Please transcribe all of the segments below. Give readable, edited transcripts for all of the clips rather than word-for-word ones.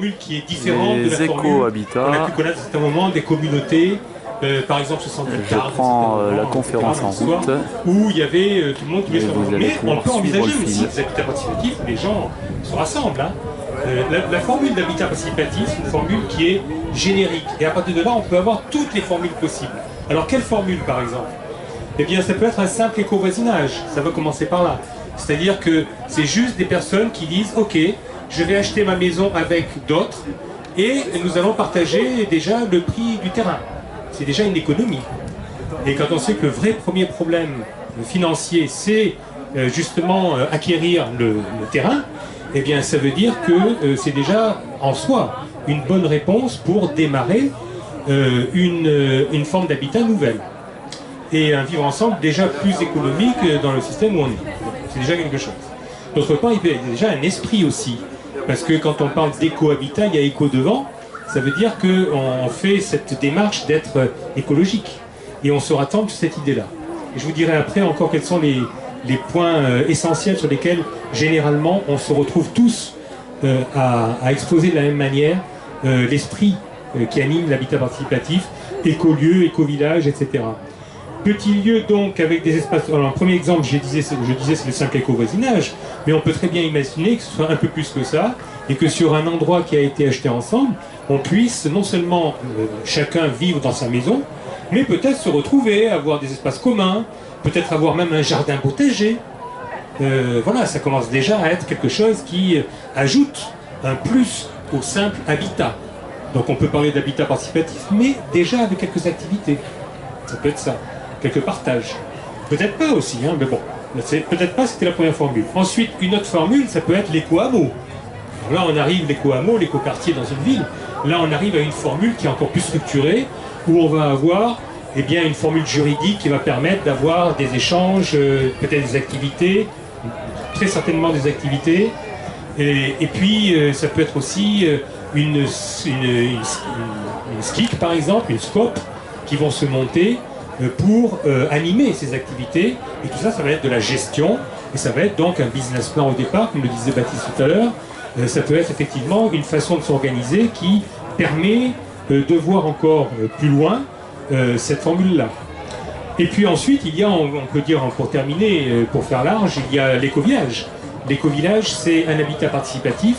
formule qui est différente de la Les formule éco-habitats. qu'on a pu connaître à certains moments des communautés, par exemple 70 Je cartes, prends à certains la moments, conférence etc., en l'histoire, route. où il y avait tout le monde qui Et voulait se vous rejoindre. allez Mais on pouvoir peut suivre envisager le aussi fil. des habitats participatifs où les gens se rassemblent. Hein. La formule d'habitat participatif, c'est une formule qui est générique. Et à partir de là, on peut avoir toutes les formules possibles. Alors, quelle formule, par exemple? Eh bien, ça peut être un simple éco-voisinage. Ça va commencer par là. C'est-à-dire que c'est juste des personnes qui disent « Ok, je vais acheter ma maison avec d'autres et nous allons partager déjà le prix du terrain. » C'est déjà une économie. Et quand on sait que le vrai premier problème financier, c'est justement acquérir le terrain, eh bien, ça veut dire que c'est déjà en soi une bonne réponse pour démarrer une forme d'habitat nouvelle. Et un vivre ensemble déjà plus économique dans le système où on est. C'est déjà quelque chose. D'autre part, il y a déjà un esprit aussi. Parce que quand on parle d'éco-habitat, il y a éco devant. Ça veut dire qu'on fait cette démarche d'être écologique. Et on se rattend de cette idée-là. Et je vous dirai après encore quels sont les points essentiels sur lesquels, généralement, on se retrouve tous à exposer de la même manière l'esprit qui anime l'habitat participatif, écolieu, éco-village, etc. Petit lieu donc avec des espaces. Alors, un premier exemple, je disais c'est le simple éco-voisinage, mais on peut très bien imaginer que ce soit un peu plus que ça, et que sur un endroit qui a été acheté ensemble, on puisse non seulement chacun vivre dans sa maison, mais peut-être se retrouver, avoir des espaces communs, peut-être avoir même un jardin potager. Voilà, ça commence déjà à être quelque chose qui ajoute un plus au simple habitat. Donc on peut parler d'habitat participatif, mais déjà avec quelques activités. Ça peut être ça. Quelques partages. Peut-être pas aussi, hein, mais bon. Peut-être pas, c'était la première formule. Ensuite, une autre formule, ça peut être l'éco-hameau. Là, on arrive, l'éco-hameau, l'éco-quartier dans une ville. Là, on arrive à une formule qui est encore plus structurée, où on va avoir eh bien, une formule juridique qui va permettre d'avoir des échanges, peut-être des activités, très certainement des activités. Et puis, ça peut être aussi une SCIC, par exemple, une SCOP, qui vont se monter pour animer ces activités. Et tout ça, ça va être de la gestion. Et ça va être donc un business plan au départ, comme le disait Baptiste tout à l'heure. Ça peut être effectivement une façon de s'organiser qui permet de voir encore plus loin cette formule-là. Et puis ensuite, il y a, on peut dire, pour terminer, pour faire large, il y a l'éco-village. L'éco-village, c'est un habitat participatif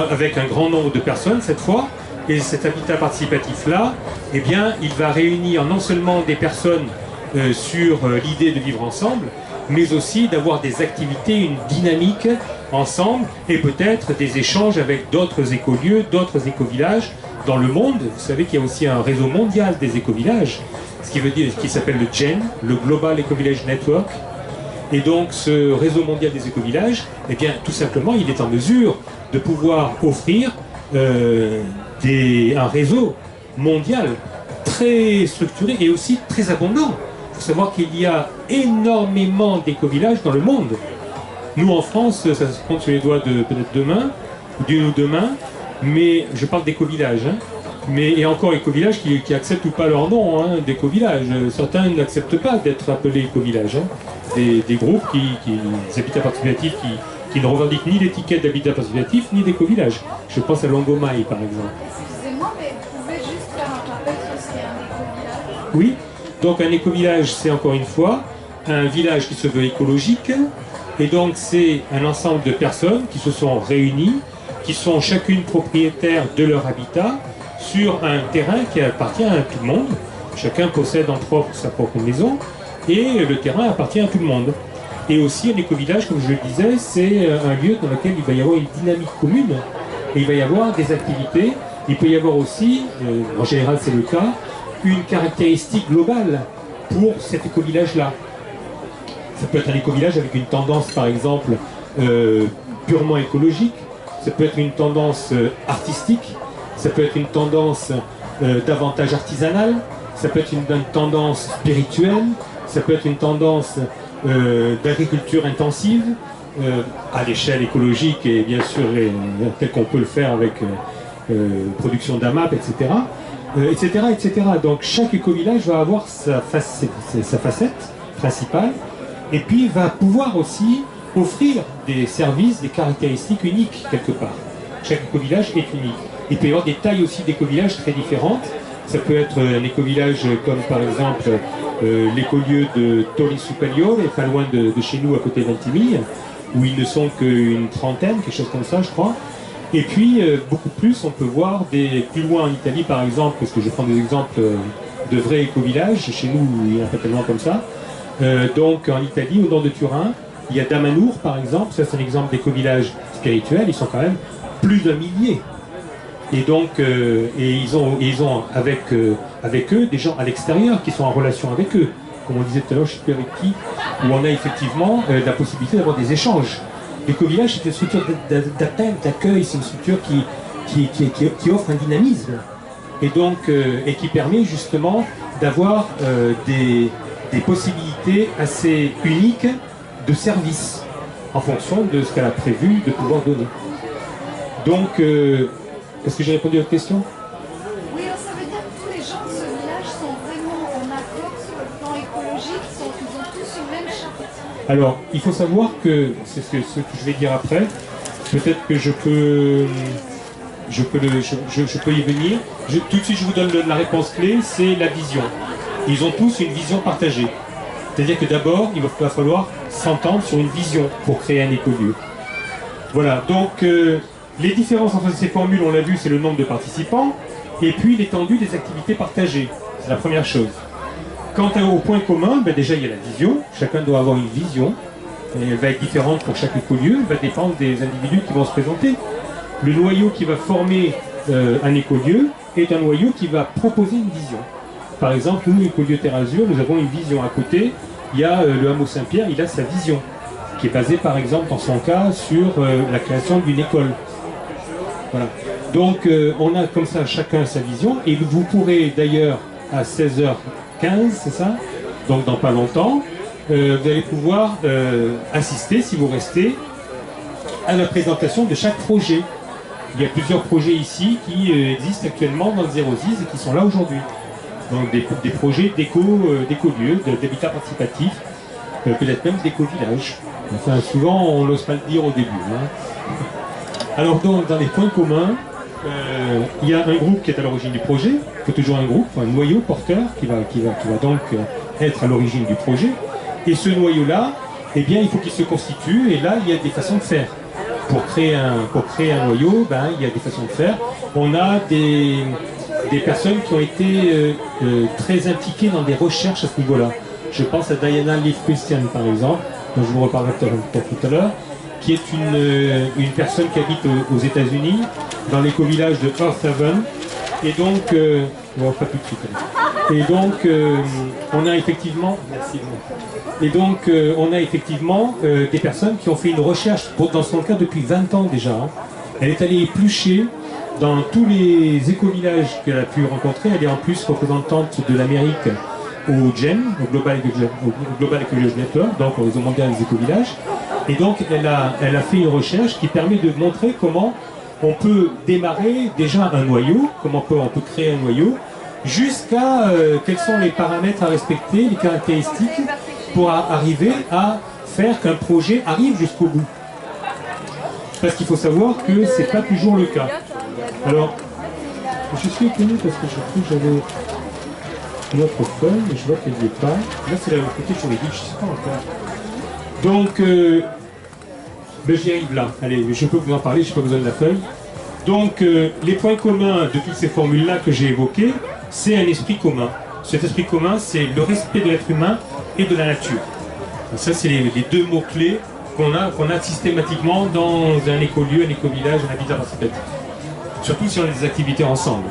avec un grand nombre de personnes cette fois. Et cet habitat participatif-là, eh bien, il va réunir non seulement des personnes sur l'idée de vivre ensemble, mais aussi d'avoir des activités, une dynamique ensemble, et peut-être des échanges avec d'autres écolieux, d'autres écovillages dans le monde. Vous savez qu'il y a aussi un réseau mondial des écovillages, ce qui veut dire, qui s'appelle le GEN, le Global Eco-Village Network. Et donc ce réseau mondial des écovillages, eh bien, tout simplement, il est en mesure de pouvoir offrir un réseau mondial très structuré et aussi très abondant. Il faut savoir qu'il y a énormément d'écovillages dans le monde. Nous en France, ça se compte sur les doigts de peut-être d'une ou deux mains, mais je parle d'écovillages. Hein. Et encore écovillages qui acceptent ou pas leur nom hein, d'écovillages. Certains n'acceptent pas d'être appelés écovillages. Hein. Des groupes, des habitats participatifs qui ne revendiquent ni l'étiquette d'habitat participatif ni d'écovillage. Je pense à Longomaille par exemple. Excusez-moi, mais vous pouvez juste faire un rappel sur ce qu'est un éco-village? Oui, donc un écovillage, c'est encore une fois un village qui se veut écologique, et donc c'est un ensemble de personnes qui se sont réunies, qui sont chacune propriétaires de leur habitat sur un terrain qui appartient à tout le monde. Chacun possède en propre sa propre maison, et le terrain appartient à tout le monde. Et aussi un éco-village, comme je le disais, c'est un lieu dans lequel il va y avoir une dynamique commune, et il va y avoir des activités. Il peut y avoir aussi, en général c'est le cas, une caractéristique globale pour cet éco-village-là. Ça peut être un éco-village avec une tendance, par exemple, purement écologique, ça peut être une tendance artistique, ça peut être une tendance davantage artisanale, ça peut être une tendance spirituelle, ça peut être une tendance d'agriculture intensive à l'échelle écologique et bien sûr tel qu'on peut le faire avec production d'AMAP, etc. Etc. Donc chaque éco-village va avoir sa facette principale et puis va pouvoir aussi offrir des services, des caractéristiques uniques quelque part. chaque éco-village est unique. Il peut y avoir des tailles aussi d'éco-villages très différentes. Ça peut être un éco-village comme par exemple l'écolieu de Torri Superiore, pas loin de chez nous, à côté d'Antimille, où ils ne sont qu'une trentaine, quelque chose comme ça je crois. Et puis beaucoup plus, on peut voir plus loin en Italie par exemple, parce que je prends des exemples de vrais éco-villages, chez nous il y en a pas tellement comme ça. Donc en Italie, au nord de Turin, il y a Damanhur par exemple, ça c'est un exemple d'éco-village spirituel, ils sont quand même plus d'un millier. Et donc, ils ont avec eux des gens à l'extérieur qui sont en relation avec eux. Comme on disait tout à l'heure, je ne sais plus avec qui, où on a effectivement la possibilité d'avoir des échanges. L'éco-village, c'est une structure d'accueil, c'est une structure qui offre un dynamisme. Et donc, et qui permet justement d'avoir des possibilités assez uniques de service en fonction de ce qu'elle a prévu de pouvoir donner. Donc, est-ce que j'ai répondu à votre question? Oui, alors ça veut dire que tous les gens de ce village sont vraiment en accord sur le plan écologique, ils ont tous une même charte. Alors, il faut savoir que, c'est ce que je vais dire après, peut-être que je peux y venir. Tout de suite, je vous donne la réponse clé, c'est la vision. Ils ont tous une vision partagée. C'est-à-dire que d'abord, il va falloir s'entendre sur une vision pour créer un écolieu. Voilà, donc les différences entre ces formules, on l'a vu, c'est le nombre de participants, et puis l'étendue des activités partagées. C'est la première chose. Quant au point commun, ben déjà il y a la vision. Chacun doit avoir une vision. Et elle va être différente pour chaque écolieu, elle va dépendre des individus qui vont se présenter. Le noyau qui va former un écolieu est un noyau qui va proposer une vision. Par exemple, nous, l'écolieu Terre Azur, nous avons une vision. À côté, il y a le hameau Saint-Pierre, il a sa vision, qui est basée par exemple dans son cas sur la création d'une école. Voilà. Donc on a comme ça chacun sa vision, et vous pourrez d'ailleurs à 16h15, c'est ça? Donc dans pas longtemps, vous allez pouvoir assister, si vous restez, à la présentation de chaque projet. Il y a plusieurs projets ici qui existent actuellement dans le 06 et qui sont là aujourd'hui. Donc des projets d'éco-lieux, d'habitat participatif, peut-être même d'éco-village. Enfin, souvent on n'ose pas le dire au début. Hein. Alors donc dans les points communs, il y a un groupe qui est à l'origine du projet, il faut toujours un groupe, un noyau porteur qui va donc être à l'origine du projet. Et ce noyau-là, eh bien, il faut qu'il se constitue, et là, il y a des façons de faire. Pour créer un noyau, ben, il y a des façons de faire. On a des personnes qui ont été très impliquées dans des recherches à ce niveau-là. Je pense à Diana Leaf Christian, par exemple, dont je vous reparlerai tout à l'heure, qui est une personne qui habite aux États-Unis, dans l'éco-village de Earth Haven. Et donc, pas tout de suite. Et donc, on a effectivement, merci. Et donc, on a effectivement des personnes qui ont fait une recherche, dans son cas depuis 20 ans déjà. Hein. Elle est allée éplucher dans tous les éco-villages qu'elle a pu rencontrer. Elle est en plus représentante de l'Amérique au GEM, au Global Ecovillage Network, donc au réseau mondial des éco-villages. Et donc, elle a fait une recherche qui permet de montrer comment on peut démarrer déjà un noyau, comment on peut créer un noyau, jusqu'à quels sont les paramètres à respecter, les caractéristiques pour arriver à faire qu'un projet arrive jusqu'au bout. Parce qu'il faut savoir que ce n'est pas toujours le cas. Alors, je suis étonné parce que je trouve que j'avais une autre feuille, mais je vois qu'elle n'y est pas. Là, c'est le côté juridique, je ne sais pas encore. Donc, ben, j'y arrive là. Allez, je peux vous en parler, je n'ai pas besoin de la feuille. Donc, les points communs de toutes ces formules-là que j'ai évoquées, c'est un esprit commun. Cet esprit commun, c'est le respect de l'être humain et de la nature. Et ça, c'est les deux mots-clés qu'on a systématiquement dans un écolieu, un éco-village, un habitat participatif. Surtout si on a des activités ensemble.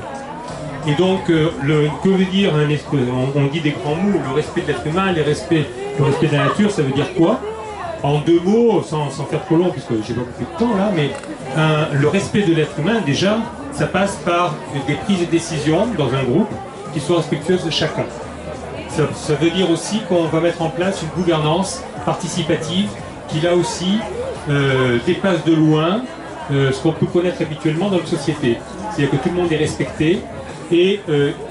Et donc, que veut dire un esprit? On dit des grands mots, le respect de l'être humain, le respect de la nature, ça veut dire quoi? En deux mots, sans faire trop long, puisque j'ai pas beaucoup de temps là, mais le respect de l'être humain, déjà, ça passe par des prises de décision dans un groupe qui soient respectueuses de chacun. Ça veut dire aussi qu'on va mettre en place une gouvernance participative qui, là aussi, dépasse de loin ce qu'on peut connaître habituellement dans une société. C'est-à-dire que tout le monde est respecté et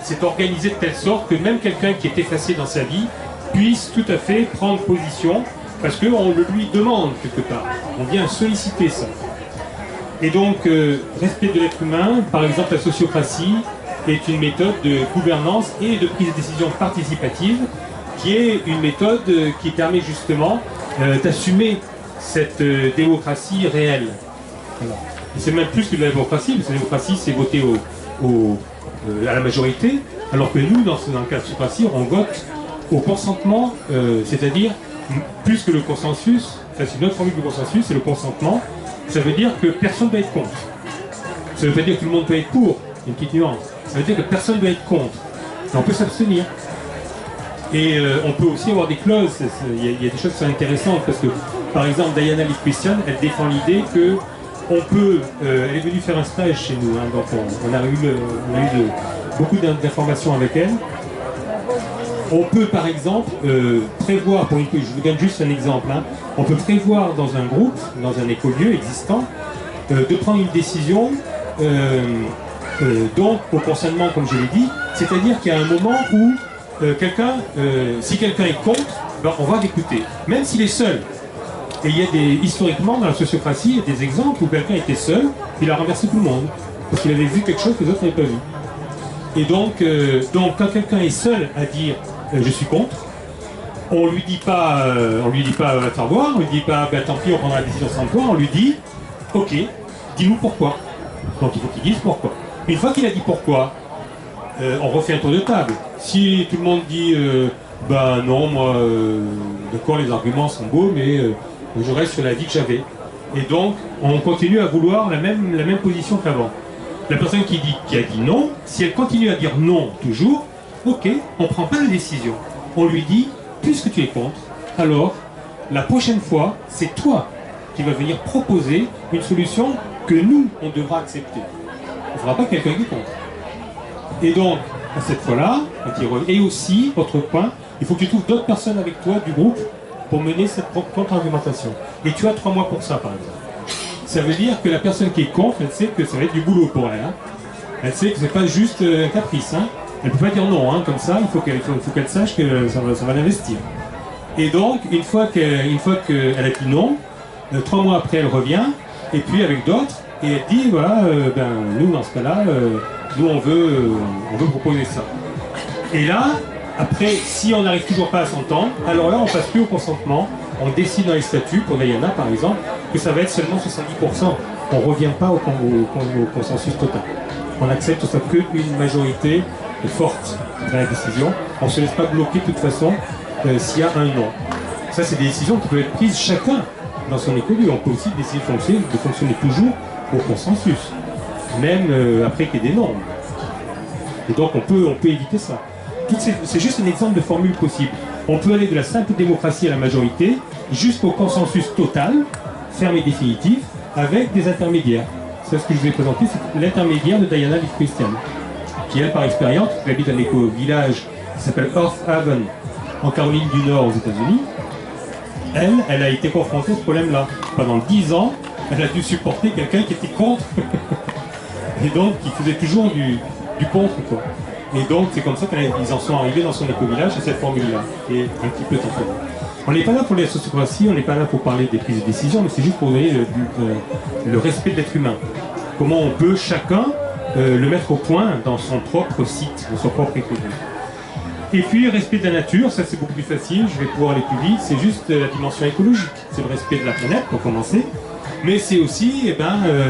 c'est organisé de telle sorte que même quelqu'un qui est effacé dans sa vie puisse tout à fait prendre position parce qu'on le lui demande quelque part. On vient solliciter ça. Et donc, respect de l'être humain, par exemple la sociocratie, est une méthode de gouvernance et de prise de décision participative, qui est une méthode qui permet justement d'assumer cette démocratie réelle. Voilà. C'est même plus que de la démocratie, parce que la démocratie, c'est voter à la majorité, alors que nous, dans le cas de la sociocratie, on vote au consentement, c'est-à-dire plus que le consensus, ça c'est une autre formule du consensus, c'est le consentement. Ça veut dire que personne ne doit être contre. Ça ne veut pas dire que tout le monde peut être pour, une petite nuance. Ça veut dire que personne ne doit être contre. Et on peut s'abstenir. Et on peut aussi avoir des clauses. Il y a des choses qui sont intéressantes, parce que, par exemple, Diana Leaf Christian, elle défend l'idée que on peut, elle est venue faire un stage chez nous, hein, donc on a eu beaucoup d'informations avec elle. On peut par exemple prévoir, je vous donne juste un exemple, hein, on peut prévoir dans un groupe, dans un écolieu existant, de prendre une décision donc au consentement, comme je l'ai dit, c'est-à-dire qu'il y a un moment où si quelqu'un est contre, ben, on va l'écouter, même s'il est seul. Et il y a historiquement dans la sociocratie, il y a des exemples où quelqu'un était seul, il a renversé tout le monde, parce qu'il avait vu quelque chose que les autres n'avaient pas vu. Et donc quand quelqu'un est seul à dire je suis contre, on lui dit pas va te faire voir, on lui dit pas ben, tant pis on prendra la décision sans toi, on lui dit ok, dis-nous pourquoi. Donc il faut qu'il dise pourquoi. Une fois qu'il a dit pourquoi, on refait un tour de table. Si tout le monde dit bah non, moi d'accord, les arguments sont beaux, mais je reste sur la vie que j'avais. Et donc on continue à vouloir la même position qu'avant. La personne qui a dit non, si elle continue à dire non toujours, ok, on ne prend pas la décision. On lui dit, puisque tu es contre, alors la prochaine fois, c'est toi qui vas venir proposer une solution que nous, on devra accepter. On ne fera pas quelqu'un qui est contre. Et donc, à cette fois-là, et aussi, autre point, il faut que tu trouves d'autres personnes avec toi du groupe pour mener cette contre-argumentation. Et tu as 3 mois pour ça, par exemple. Ça veut dire que la personne qui est contre, elle sait que ça va être du boulot pour elle. Hein. Elle sait que c'est pas juste un caprice. Hein. Elle peut pas dire non, hein, comme ça, il faut qu'elle sache que ça va l'investir. Et donc, une fois qu'elle a dit non, 3 mois après, elle revient, et puis avec d'autres, et elle dit, voilà, ben, nous, dans ce cas-là, nous, on veut proposer ça. Et là, après, si on n'arrive toujours pas à s'entendre, alors là, on passe plus au consentement. On décide dans les statuts, pour Diana par exemple, que ça va être seulement 70%. On ne revient pas au consensus total. On accepte ça qu'une majorité forte dans la décision. On ne se laisse pas bloquer de toute façon s'il y a un non. Ça, c'est des décisions qui peuvent être prises chacun dans son écolieu. On peut aussi décider de fonctionner toujours au consensus, même après qu'il y ait des normes. Et donc on peut éviter ça. C'est juste un exemple de formule possible. On peut aller de la simple démocratie à la majorité jusqu'au consensus total, ferme et définitif, avec des intermédiaires. C'est ce que je vous ai présenté, c'est l'intermédiaire de Diana Leaf Christian, qui elle, par expérience, qui habite un éco-village qui s'appelle Earth Haven, en Caroline du Nord, aux États-Unis. Elle a été confrontée à ce problème-là. Pendant 10 ans, elle a dû supporter quelqu'un qui était contre, et donc qui faisait toujours du contre, quoi. Et donc, c'est comme ça qu'ils en sont arrivés dans son éco-village, à cette formule-là, qui est un petit peu temporaire. On n'est pas là pour la sociocratie, on n'est pas là pour parler des prises de décision, mais c'est juste pour donner le respect de l'être humain. Comment on peut chacun le mettre au point dans son propre site, dans son propre écologie. Et puis, respect de la nature, ça c'est beaucoup plus facile, je vais pouvoir aller plus vite, c'est juste la dimension écologique. C'est le respect de la planète, pour commencer, mais c'est aussi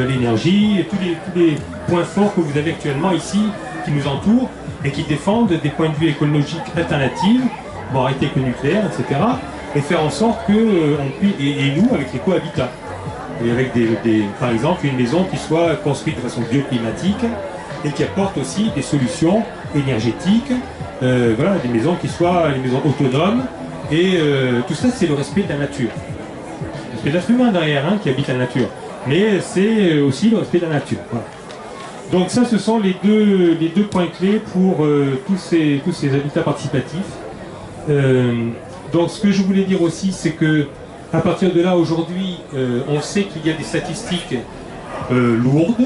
l'énergie, tous les points forts que vous avez actuellement ici, qui nous entourent, et qui défendent des points de vue écologiques alternatifs, bon, arrêter avec le nucléaire, etc., et faire en sorte que et nous, avec les cohabitats, et avec par exemple une maison qui soit construite de façon bioclimatique et qui apporte aussi des solutions énergétiques, voilà, des maisons qui soient les maisons autonomes, et tout ça c'est le respect de la nature. Le respect de l'être humain derrière, hein, qui habite la nature, mais c'est aussi le respect de la nature. Voilà. Donc ça, ce sont les deux points clés pour tous ces habitats participatifs. Donc ce que je voulais dire aussi, c'est que à partir de là, aujourd'hui, on sait qu'il y a des statistiques lourdes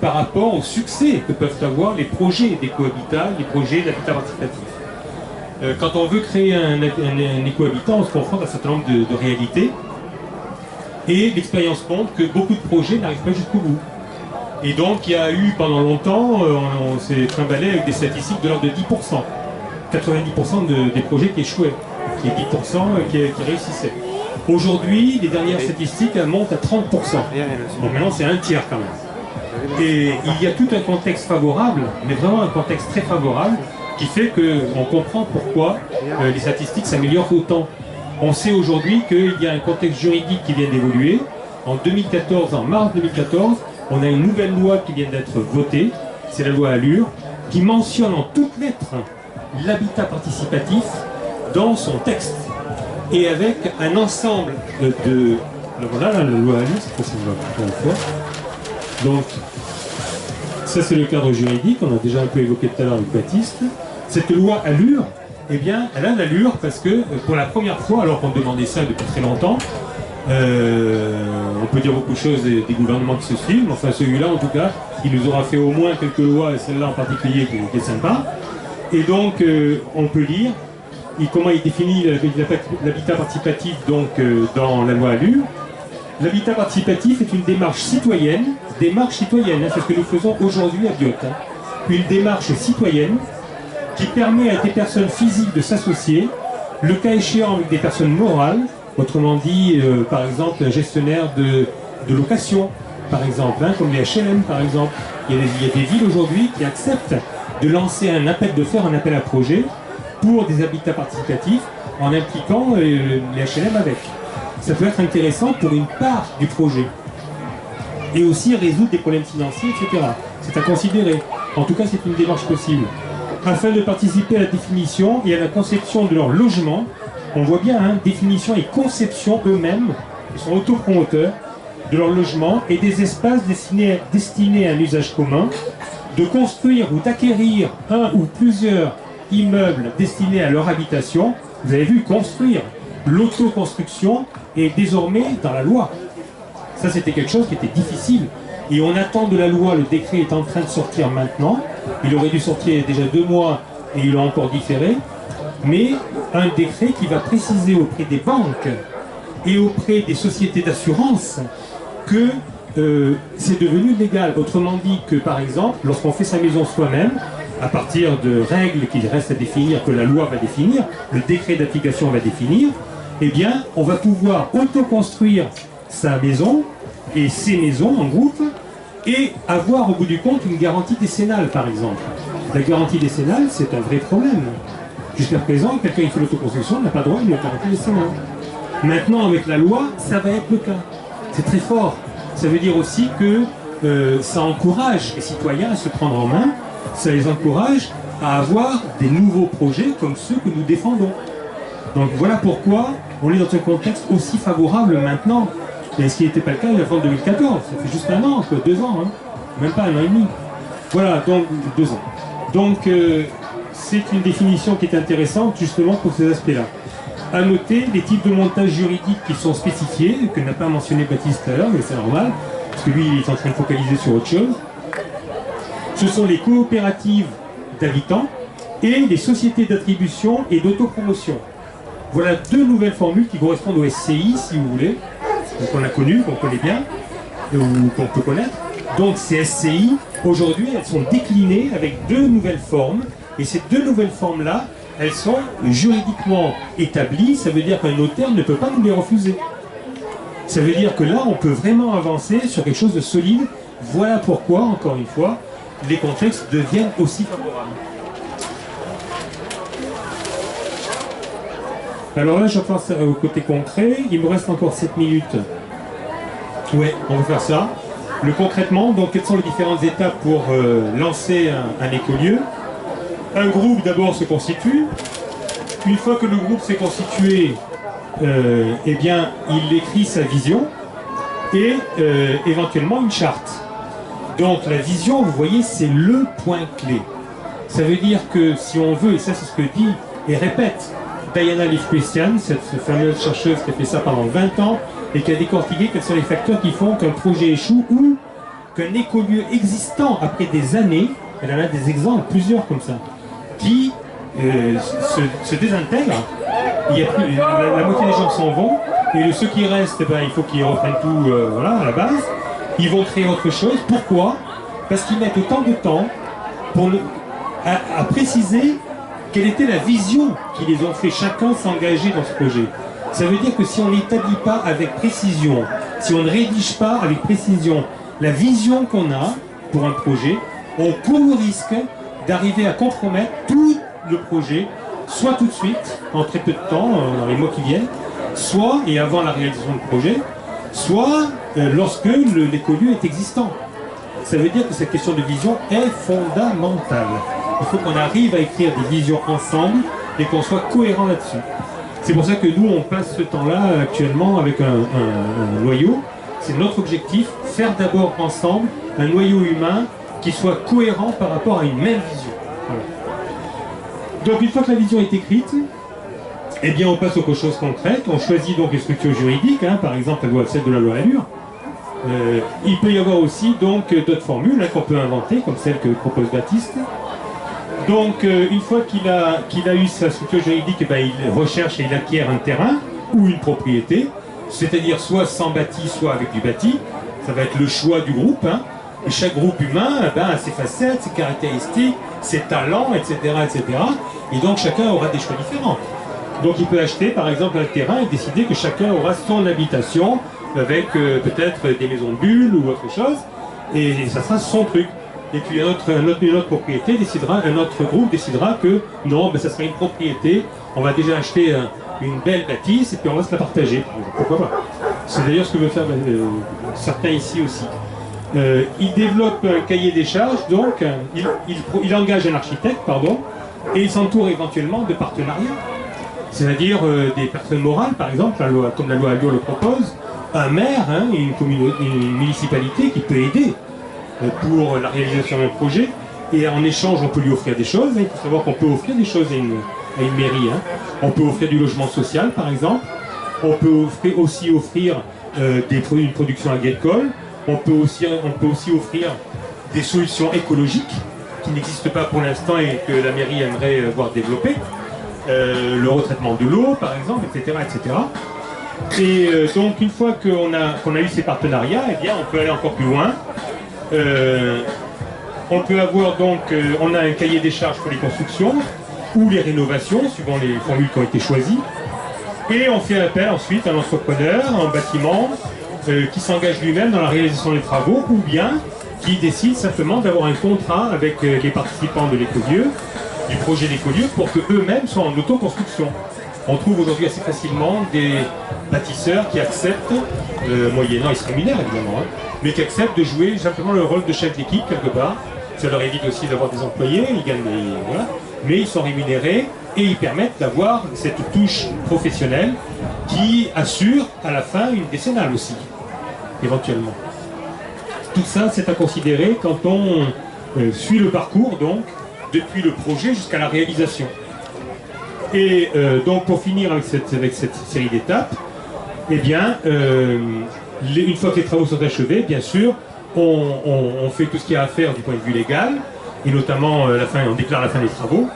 par rapport au succès que peuvent avoir les projets d'éco-habitat, les projets d'habitat participatif. Quand on veut créer un éco-habitat, on se confronte à un certain nombre de réalités. Et l'expérience montre que beaucoup de projets n'arrivent pas jusqu'au bout. Et donc il y a eu pendant longtemps, on s'est trimballé avec des statistiques de l'ordre de 10%. 90% des projets qui échouaient, et 10% qui réussissaient. Aujourd'hui, les dernières statistiques elles montent à 30%. Donc maintenant c'est un tiers quand même. Et il y a tout un contexte favorable, mais vraiment un contexte très favorable, qui fait qu'on comprend pourquoi les statistiques s'améliorent autant. On sait aujourd'hui qu'il y a un contexte juridique qui vient d'évoluer. En 2014, en mars 2014, on a une nouvelle loi qui vient d'être votée, c'est la loi ALUR, qui mentionne en toutes lettres l'habitat participatif dans son texte. Et avec un ensemble de... Voilà, la loi ALUR, c'est possible de le faire. Donc, ça c'est le cadre juridique, on a déjà un peu évoqué tout à l'heure avec Baptiste. Cette loi ALUR, eh bien, elle a l'allure parce que pour la première fois, alors qu'on demandait ça depuis très longtemps, on peut dire beaucoup de choses des gouvernements qui se suivent, mais enfin celui-là en tout cas, il nous aura fait au moins quelques lois, et celle-là en particulier qui est sympa. Et donc, on peut lire comment il définit l'habitat participatif donc, dans la loi ALUR. L'habitat participatif est une démarche citoyenne, c'est ce que nous faisons aujourd'hui à Biot, une démarche citoyenne qui permet à des personnes physiques de s'associer, le cas échéant avec des personnes morales, autrement dit, par exemple, un gestionnaire de location, par exemple, comme les HLM, par exemple. Il y a des villes aujourd'hui qui acceptent de lancer de faire un appel à projet pour des habitats participatifs en impliquant les HLM avec. Ça peut être intéressant pour une part du projet. Et aussi résoudre des problèmes financiers, etc. C'est à considérer. En tout cas, c'est une démarche possible. Afin de participer à la définition et à la conception de leur logement, on voit bien, définition et conception eux-mêmes, ils sont autopromoteurs de leur logement et des espaces destinés à un usage commun, de construire ou d'acquérir un ou plusieurs immeubles destinés à leur habitation. Vous avez vu, construire. L'autoconstruction est désormais dans la loi. Ça, c'était quelque chose qui était difficile. Et on attend de la loi, le décret est en train de sortir maintenant. Il aurait dû sortir il y a déjà 2 mois et il a encore différé. Mais un décret qui va préciser auprès des banques et auprès des sociétés d'assurance que c'est devenu légal. Autrement dit que, par exemple, lorsqu'on fait sa maison soi-même, à partir de règles qui restent à définir, que la loi va définir, le décret d'application va définir, eh bien, on va pouvoir autoconstruire sa maison et ses maisons en groupe et avoir au bout du compte une garantie décennale, par exemple. La garantie décennale, c'est un vrai problème. Jusqu'à présent, quelqu'un qui fait l'autoconstruction n'a pas droit à une garantie décennale. Maintenant, avec la loi, ça va être le cas. C'est très fort. Ça veut dire aussi que ça encourage les citoyens à se prendre en main, ça les encourage à avoir des nouveaux projets comme ceux que nous défendons. Donc voilà pourquoi on est dans un contexte aussi favorable maintenant. Et ce qui n'était pas le cas avant 2014, ça fait juste 1 an, 2 ans, même pas 1 an et demi. Voilà, donc 2 ans. Donc c'est une définition qui est intéressante justement pour ces aspects-là. À noter les types de montage juridiques qui sont spécifiés, que n'a pas mentionné Baptiste tout à l'heure, mais c'est normal, parce que lui il est en train de focaliser sur autre chose. Ce sont les coopératives d'habitants et les sociétés d'attribution et d'autopromotion. Voilà 2 nouvelles formules qui correspondent au SCI, si vous voulez, qu'on a connu, qu'on connaît bien, ou qu'on peut connaître. Donc ces SCI, aujourd'hui, elles sont déclinées avec 2 nouvelles formes, et ces 2 nouvelles formes-là, elles sont juridiquement établies, ça veut dire qu'un notaire ne peut pas nous les refuser. Ça veut dire que là, on peut vraiment avancer sur quelque chose de solide. Voilà pourquoi, encore une fois, les contextes deviennent aussi favorables. Alors là, je passe au côté concret. Il me reste encore 7 minutes. Ouais, on va faire ça. Concrètement, donc, quelles sont les différentes étapes pour lancer un écolieu? Un groupe d'abord se constitue. Une fois que le groupe s'est constitué, eh bien, il écrit sa vision et éventuellement une charte. Donc la vision, vous voyez, c'est le point clé. Ça veut dire que si on veut, et ça c'est ce que dit et répète Diana Leaf-Christian, cette fameuse chercheuse qui a fait ça pendant 20 ans et qui a décortiqué quels sont les facteurs qui font qu'un projet échoue ou qu'un écolieu existant après des années, elle en a des exemples, plusieurs comme ça, qui se désintègre, il y a plus, la moitié des gens s'en vont Et ceux qui restent, eh ben, il faut qu'ils reprennent tout voilà, à la base. Ils vont créer autre chose. Pourquoi? Parce qu'ils mettent autant de temps à préciser quelle était la vision qui les ont fait chacun s'engager dans ce projet. Ça veut dire que si on n'établit pas avec précision, si on ne rédige pas avec précision la vision qu'on a pour un projet, on court le risque d'arriver à compromettre tout le projet, soit tout de suite, en très peu de temps, dans les mois qui viennent, soit, et avant la réalisation du projet, soit lorsque l'écolieu est existant. Ça veut dire que cette question de vision est fondamentale. Il faut qu'on arrive à écrire des visions ensemble et qu'on soit cohérent là-dessus. C'est pour ça que nous, on passe ce temps-là actuellement avec un noyau. C'est notre objectif, faire d'abord ensemble un noyau humain qui soit cohérent par rapport à une même vision. Voilà. Donc une fois que la vision est écrite, eh bien on passe aux choses concrètes. On choisit donc les structures juridiques, hein, par exemple la loi, celle de la loi Allure. Il peut y avoir aussi donc d'autres formules hein, qu'on peut inventer, comme celle que propose Baptiste. Donc une fois qu'il a eu sa structure juridique, eh ben, il recherche et il acquiert un terrain ou une propriété, c'est-à-dire soit sans bâti, soit avec du bâti. Ça va être le choix du groupe. Hein. Et chaque groupe humain eh ben, a ses facettes, ses caractéristiques, ses talents, etc., etc. Et donc chacun aura des choix différents. Donc il peut acheter par exemple un terrain et décider que chacun aura son habitation avec peut-être des maisons de bulles ou autre chose. Et ça sera son truc. Et puis une autre propriété décidera, un autre groupe décidera que non, ben, ça sera une propriété, on va déjà acheter une belle bâtisse et puis on va se la partager. Pourquoi pas? C'est d'ailleurs ce que veulent faire certains ici aussi. Il développe un cahier des charges, donc il engage un architecte, pardon, et il s'entoure éventuellement de partenariats. C'est-à-dire des personnes morales, par exemple, comme la loi Allure le propose, un maire, hein, une municipalité qui peut aider pour la réalisation d'un projet, et en échange on peut lui offrir des choses. Il faut savoir qu'on peut offrir des choses à une mairie. Hein. On peut offrir du logement social par exemple, on peut aussi offrir une production agricole, on peut aussi offrir des solutions écologiques qui n'existent pas pour l'instant et que la mairie aimerait voir développer, le retraitement de l'eau par exemple, etc. etc. Et donc une fois qu'on a eu ces partenariats, eh bien, on peut aller encore plus loin. On peut avoir donc, on a un cahier des charges pour les constructions ou les rénovations, suivant les formules qui ont été choisies. Et on fait appel ensuite à un entrepreneur en bâtiment qui s'engage lui-même dans la réalisation des travaux ou bien qui décide simplement d'avoir un contrat avec les participants de l'écolieu, du projet d'écolieu, pour qu'eux-mêmes soient en autoconstruction. On trouve aujourd'hui assez facilement des bâtisseurs qui acceptent, moyennant ils se rémunèrent évidemment, hein, mais qui acceptent de jouer simplement le rôle de chef d'équipe quelque part. Ça leur évite aussi d'avoir des employés, ils gagnent voilà, mais ils sont rémunérés et ils permettent d'avoir cette touche professionnelle qui assure à la fin une décennale aussi, éventuellement. Tout ça, c'est à considérer quand on suit le parcours, donc, depuis le projet jusqu'à la réalisation. Et donc, pour finir avec cette série d'étapes, eh bien, une fois que les travaux sont achevés, bien sûr, on fait tout ce qu'il y a à faire du point de vue légal, et notamment on déclare la fin des travaux.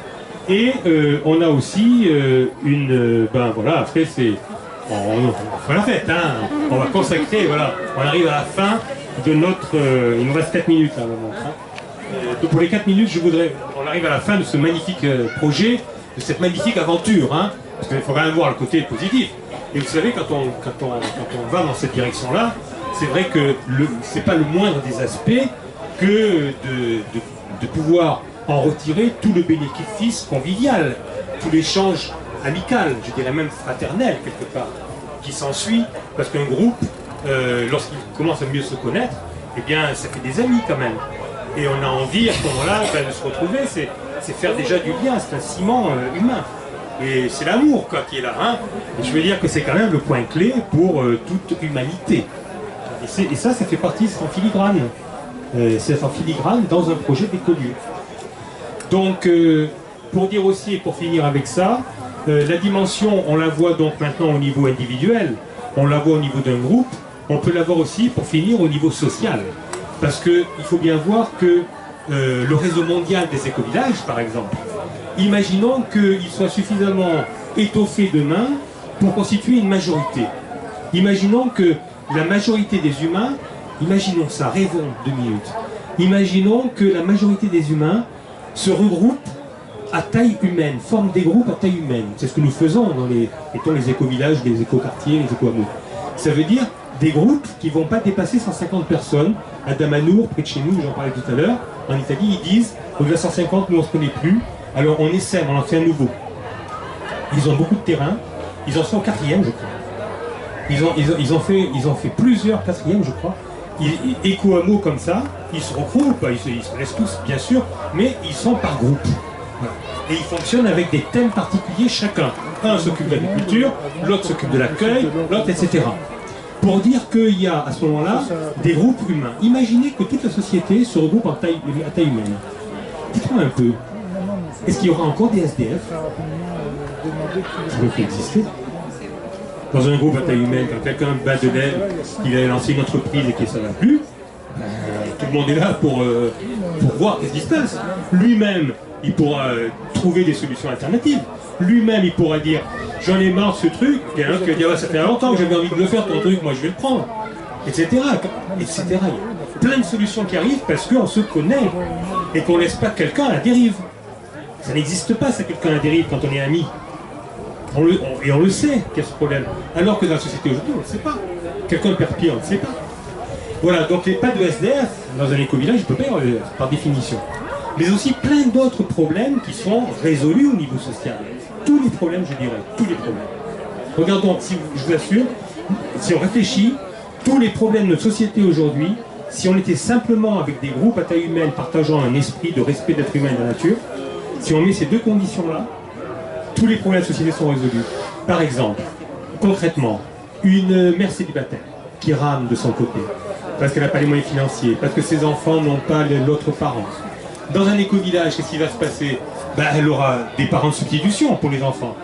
Et on a aussi ben voilà, après c'est... On fait la fête, hein, on va consacrer, voilà, on arrive à la fin de notre... il nous reste 4 minutes là, moment, hein. Donc pour les 4 minutes, on arrive à la fin de ce magnifique projet, de cette magnifique aventure, hein, parce qu'il faut quand même voir le côté positif. Et vous savez, quand on va dans cette direction-là, c'est vrai que c'est pas le moindre des aspects que de pouvoir en retirer tout le bénéfice convivial, tout l'échange amical, je dirais même fraternel quelque part, qui s'ensuit, parce qu'un groupe, lorsqu'il commence à mieux se connaître, eh bien ça fait des amis quand même. Et on a envie à ce moment-là de se retrouver, c'est faire déjà du lien, c'est un ciment humain. Et c'est l'amour qui est là. Hein. Et je veux dire que c'est quand même le point clé pour toute humanité. Et ça fait partie, c'est en filigrane. C'est en filigrane dans un projet d'écolieu. Donc, pour dire aussi, et pour finir avec ça, la dimension, on la voit donc maintenant au niveau individuel, on la voit au niveau d'un groupe, on peut la voir aussi, pour finir, au niveau social. Parce qu'il faut bien voir que le réseau mondial des écovillages, par exemple, imaginons qu'il soit suffisamment étoffé demain pour constituer une majorité. Imaginons que la majorité des humains, imaginons ça, rêvons 2 minutes. Imaginons que la majorité des humains se regroupent à taille humaine, forment des groupes à taille humaine. C'est ce que nous faisons dans les éco-villages, les éco-quartiers, les éco-hameaux. Ça veut dire des groupes qui ne vont pas dépasser 150 personnes. À Damanour, près de chez nous, j'en parlais tout à l'heure, en Italie, ils disent au-delà de 150, nous on ne se connaît plus, alors on essaie, on en fait un nouveau. Ils ont beaucoup de terrain, ils en sont au 4e, je crois. Ils ont fait plusieurs 4e, je crois. Éco-hameaux comme ça, ils se regroupent, ils se laissent tous, bien sûr, mais ils sont par groupe. Voilà. Et ils fonctionnent avec des thèmes particuliers chacun. Un s'occupe de l'agriculture, l'autre s'occupe de l'accueil, l'autre, etc. Pour dire qu'il y a à ce moment-là des groupes humains. Imaginez que toute la société se regroupe à taille humaine. Dites-moi un peu, est-ce qu'il y aura encore des SDF? Ça peut exister. Dans un groupe à taille humaine, quand quelqu'un bat de l'aile, il a lancé une entreprise et que ça ne va plus, tout le monde est là pour voir qu'est-ce qui se passe. Lui-même, il pourra trouver des solutions alternatives. Lui-même, il pourra dire j'en ai marre de ce truc. Il y a un qui va dire ça fait longtemps que j'avais envie de le faire, ton truc, moi je vais le prendre. Etc. Etc. Il y a plein de solutions qui arrivent parce qu'on se connaît et qu'on ne laisse pas quelqu'un à la dérive. Ça n'existe pas, ça, quelqu'un à la dérive quand on est amis. Et on le sait qu'il y a ce problème. Alors que dans la société aujourd'hui, on ne le sait pas. Quelqu'un perd pied, on ne le sait pas. Voilà, donc il n'y a pas de SDF dans un éco-village, il ne peut pas y avoir de SDF, par définition. Mais aussi plein d'autres problèmes qui sont résolus au niveau social. Tous les problèmes, je dirais, tous les problèmes. Regardons, je vous assure, si on réfléchit, tous les problèmes de notre société aujourd'hui, si on était simplement avec des groupes à taille humaine partageant un esprit de respect d'être humain et de la nature, si on met ces deux conditions-là, tous les problèmes de la société sont résolus. Par exemple, concrètement, une mère célibataire qui rame de son côté, parce qu'elle n'a pas les moyens financiers, parce que ses enfants n'ont pas l'autre parent. Dans un éco-village, qu'est-ce qui va se passer? Elle aura des parents de substitution pour les enfants.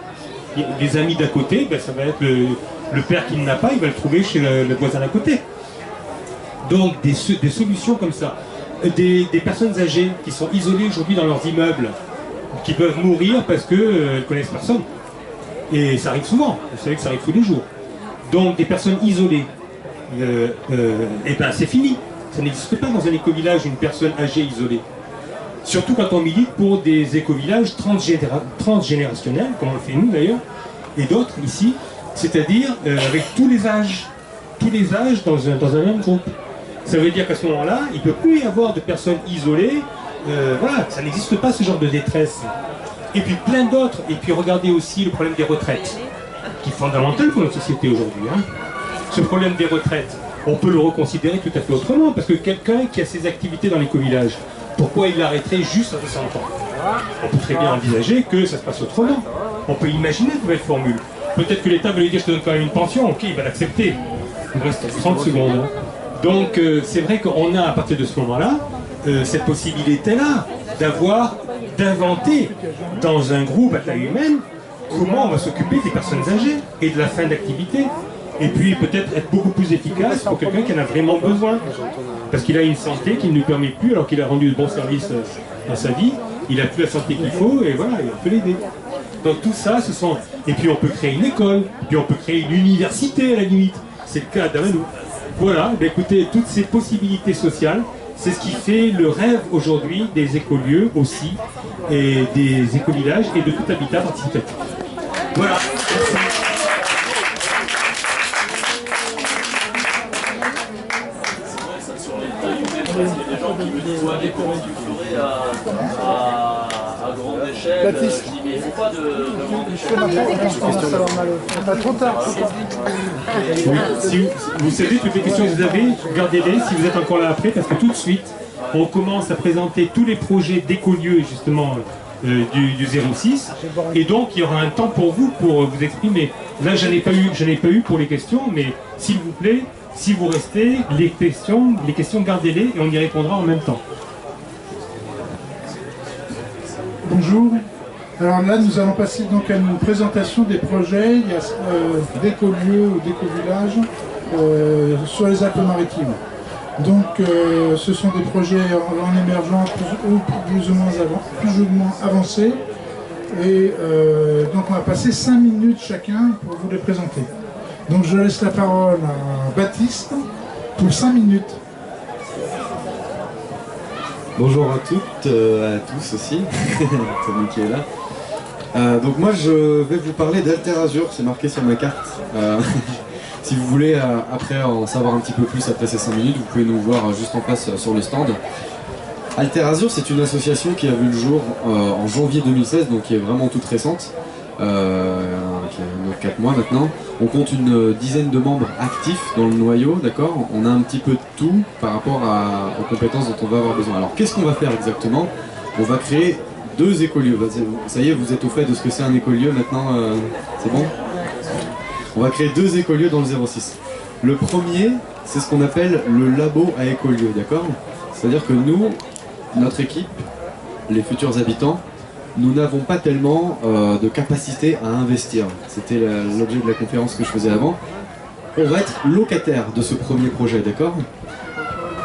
Les amis d'à côté, ça va être le père qui n'a pas, il va le trouver chez le voisin d'à côté. Donc des solutions comme ça. Des personnes âgées qui sont isolées aujourd'hui dans leurs immeubles, qui peuvent mourir parce qu'elles ne connaissent personne. Et ça arrive souvent, vous savez que ça arrive tous les jours. Donc des personnes isolées, c'est fini. Ça n'existe pas dans un éco-village une personne âgée isolée. Surtout quand on milite pour des éco-villages transgénérationnels, comme on le fait nous d'ailleurs, et d'autres ici, c'est-à-dire avec tous les âges dans un même groupe. Ça veut dire qu'à ce moment-là, il ne peut plus y avoir de personnes isolées, voilà, ça n'existe pas ce genre de détresse. Et puis plein d'autres, et puis regardez aussi le problème des retraites, qui est fondamental pour notre société aujourd'hui. Hein. Ce problème des retraites, on peut le reconsidérer tout à fait autrement, parce que quelqu'un qui a ses activités dans l'éco-village, pourquoi il l'arrêterait juste à 60 ans? On peut très bien envisager que ça se passe autrement. On peut imaginer de nouvelles formules. Peut-être que l'État va lui dire je te donne quand même une pension, ok, il va l'accepter. Il reste 30 secondes. Hein. Donc c'est vrai qu'on a à partir de ce moment-là, cette possibilité-là d'inventer dans un groupe à taille humaine comment on va s'occuper des personnes âgées et de la fin d'activité. Et puis peut-être être beaucoup plus efficace pour quelqu'un qui en a vraiment besoin. Parce qu'il a une santé qui ne lui permet plus, alors qu'il a rendu de bons services dans sa vie, il n'a plus la santé qu'il faut, et voilà, on peut l'aider. Donc tout ça, ce sont... Et puis on peut créer une école, puis on peut créer une université à la limite. C'est le cas d'Amanou. Voilà, écoutez, toutes ces possibilités sociales, c'est ce qui fait le rêve aujourd'hui des écolieux aussi, et des écovillages, et de tout habitat participatif. Voilà. Merci. Des gens qui me doivent des configurer à grande échelle. Baptiste. Je dis, mais il ne faut pas de grande échelle. Pas trop tard. Oui, si vous savez toutes les questions que vous avez, gardez-les si vous êtes encore là après, parce que tout de suite, on commence à présenter tous les projets d'écolieux justement du 06, et donc il y aura un temps pour vous exprimer. Là, je n'ai pas eu pour les questions, mais s'il vous plaît, si vous restez, les questions gardez-les et on y répondra en même temps. Bonjour. Alors là, nous allons passer donc à une présentation des projets d'écolieux ou d'écovillages sur les Alpes-Maritimes. Donc, ce sont des projets en émergence plus ou moins avancés. Et donc, on va passer 5 minutes chacun pour vous les présenter. Donc je laisse la parole à Baptiste pour 5 minutes. Bonjour à toutes, à tous aussi, Tommy qui est là. Donc moi je vais vous parler d'Alterazur, c'est marqué sur ma carte. Si vous voulez après en savoir un petit peu plus après ces 5 minutes, vous pouvez nous voir juste en face sur le stand. Alterazur, c'est une association qui a vu le jour en janvier 2016, donc qui est vraiment toute récente, qui a 4 mois maintenant. On compte une dizaine de membres actifs dans le noyau, d'accord. On a un petit peu de tout par rapport aux compétences dont on va avoir besoin. Alors qu'est-ce qu'on va faire exactement? On va créer 2 écolieux. Ça y est, vous êtes au fait de ce que c'est un écolieu maintenant, c'est bon? On va créer 2 écolieux dans le 06. Le premier, c'est ce qu'on appelle le labo à écolieux, d'accord? C'est-à-dire que nous, notre équipe, les futurs habitants, nous n'avons pas tellement de capacité à investir. C'était l'objet de la conférence que je faisais avant. On va être locataire de ce premier projet, d'accord?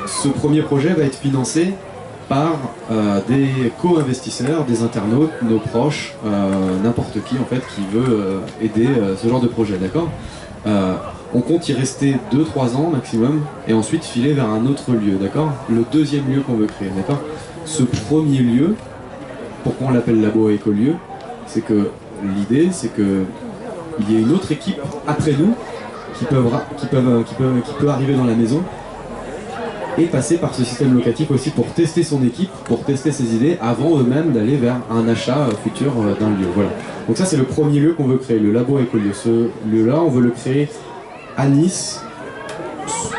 Ce premier projet va être financé par des co-investisseurs, des internautes, nos proches, n'importe qui en fait qui veut aider ce genre de projet, d'accord? On compte y rester 2-3 ans maximum et ensuite filer vers un autre lieu, d'accord? Le deuxième lieu qu'on veut créer, d'accord? Ce premier lieu, pourquoi on l'appelle labo à écolieu, c'est que l'idée c'est que il y ait une autre équipe après nous qui peut arriver dans la maison et passer par ce système locatif aussi pour tester son équipe, pour tester ses idées avant eux-mêmes d'aller vers un achat futur d'un lieu. Voilà. Donc ça c'est le premier lieu qu'on veut créer, le labo à écolieu. Ce lieu-là, on veut le créer à Nice,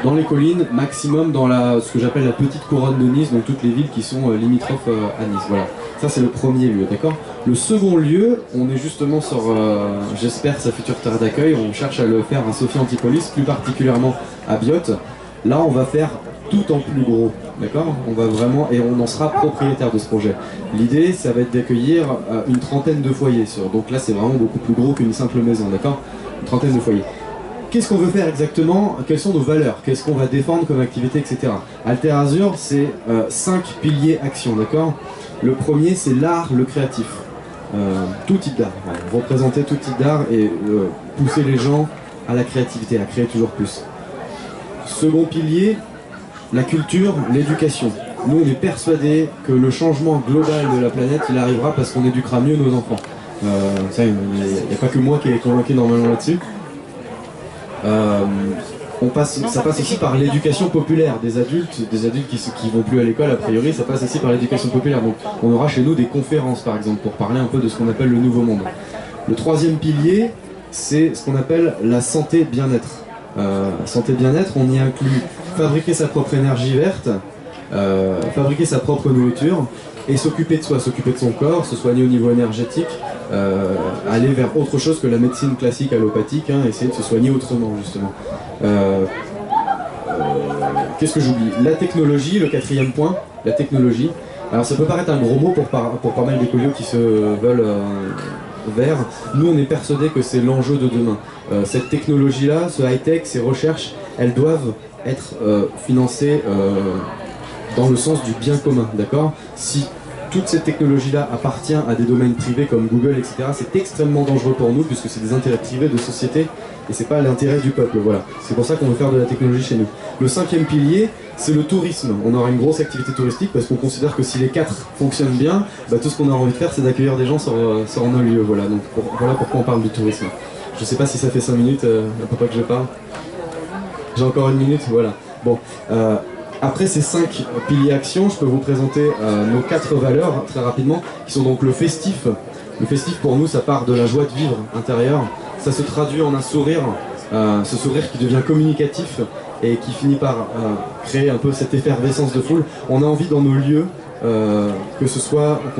dans les collines, maximum dans ce que j'appelle la petite couronne de Nice, donc toutes les villes qui sont limitrophes à Nice. Voilà. Ça c'est le premier lieu, d'accord? Le second lieu, on est justement sur, j'espère, sa future terre d'accueil. On cherche à le faire à Sophie Antipolis, plus particulièrement à Biot. Là on va faire tout en plus gros, d'accord? On va vraiment, et on en sera propriétaire de ce projet. L'idée, ça va être d'accueillir une trentaine de foyers. Donc là, c'est vraiment beaucoup plus gros qu'une simple maison, d'accord? Une trentaine de foyers. Qu'est-ce qu'on veut faire exactement? Quelles sont nos valeurs? Qu'est-ce qu'on va défendre comme activité, etc. Alterazur, c'est 5 piliers actions, d'accord? Le premier, c'est l'art, le créatif. Tout type d'art. Représenter tout type d'art et pousser les gens à la créativité, à créer toujours plus. Second pilier, la culture, l'éducation. Nous, on est persuadés que le changement global de la planète, il arrivera parce qu'on éduquera mieux nos enfants. Il n'y a pas que moi qui est convaincu normalement là-dessus. Ça passe aussi par l'éducation populaire des adultes qui vont plus à l'école, a priori, ça passe aussi par l'éducation populaire. Donc on aura chez nous des conférences, par exemple, pour parler un peu de ce qu'on appelle le nouveau monde. Le troisième pilier, c'est ce qu'on appelle la santé bien-être. Santé bien-être, on y inclut fabriquer sa propre énergie verte, fabriquer sa propre nourriture et s'occuper de soi, s'occuper de son corps, se soigner au niveau énergétique, aller vers autre chose que la médecine classique allopathique, hein, essayer de se soigner autrement justement. Qu'est-ce que j'oublie? La technologie, le quatrième point, la technologie. Alors ça peut paraître un gros mot pour pas mal d'écolieux qui se veulent vers. Nous on est persuadés que c'est l'enjeu de demain. Cette technologie-là, ce high-tech, ces recherches, elles doivent être financées dans le sens du bien commun, d'accord? Si toute cette technologie-là appartient à des domaines privés comme Google, etc., c'est extrêmement dangereux pour nous puisque c'est des intérêts privés de société et c'est pas l'intérêt du peuple, voilà. C'est pour ça qu'on veut faire de la technologie chez nous. Le cinquième pilier, c'est le tourisme. On aura une grosse activité touristique parce qu'on considère que si les 4 fonctionnent bien, bah, tout ce qu'on a envie de faire, c'est d'accueillir des gens sur nos lieux, voilà. Donc voilà pourquoi on parle du tourisme. Je sais pas si ça fait 5 minutes, à peu près que je parle. J'ai encore 1 minute, voilà. Bon. Après ces 5 piliers actions, je peux vous présenter nos 4 valeurs très rapidement, qui sont donc le festif. Le festif pour nous, ça part de la joie de vivre intérieure. Ça se traduit en un sourire, ce sourire qui devient communicatif et qui finit par créer un peu cette effervescence de foule. On a envie dans nos lieux qu'on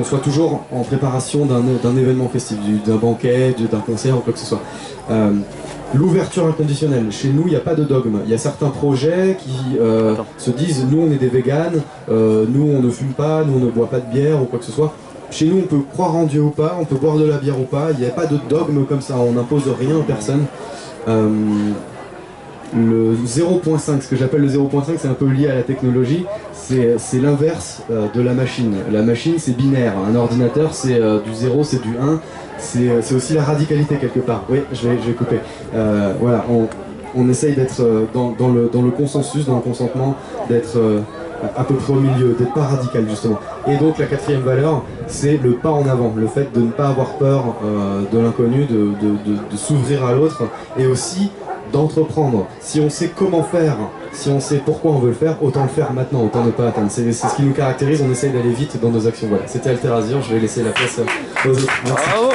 soit toujours en préparation d'un événement festif, d'un banquet, d'un concert ou quoi que ce soit. L'ouverture inconditionnelle. Chez nous, il n'y a pas de dogme. Il y a certains projets qui se disent « nous, on est des véganes, nous, on ne fume pas, nous, on ne boit pas de bière ou quoi que ce soit ». Chez nous, on peut croire en Dieu ou pas, on peut boire de la bière ou pas, il n'y a pas de dogme comme ça, on n'impose rien à personne. le 0.5, ce que j'appelle le 0.5, c'est un peu lié à la technologie, c'est l'inverse de la machine. La machine, c'est binaire, un ordinateur, c'est du 0, c'est du 1, c'est aussi la radicalité quelque part. Oui, je vais couper. Voilà, on essaye d'être dans le consensus, dans le consentement, d'être à peu près au milieu, d'être pas radical justement. Et donc la quatrième valeur, c'est le pas en avant, le fait de ne pas avoir peur de l'inconnu, de s'ouvrir à l'autre, et aussi d'entreprendre. Si on sait comment faire, si on sait pourquoi on veut le faire, autant le faire maintenant, autant ne pas attendre. C'est ce qui nous caractérise, on essaye d'aller vite dans nos actions. Voilà, c'était Alter Azure, je vais laisser la place aux autres. Merci. Bravo.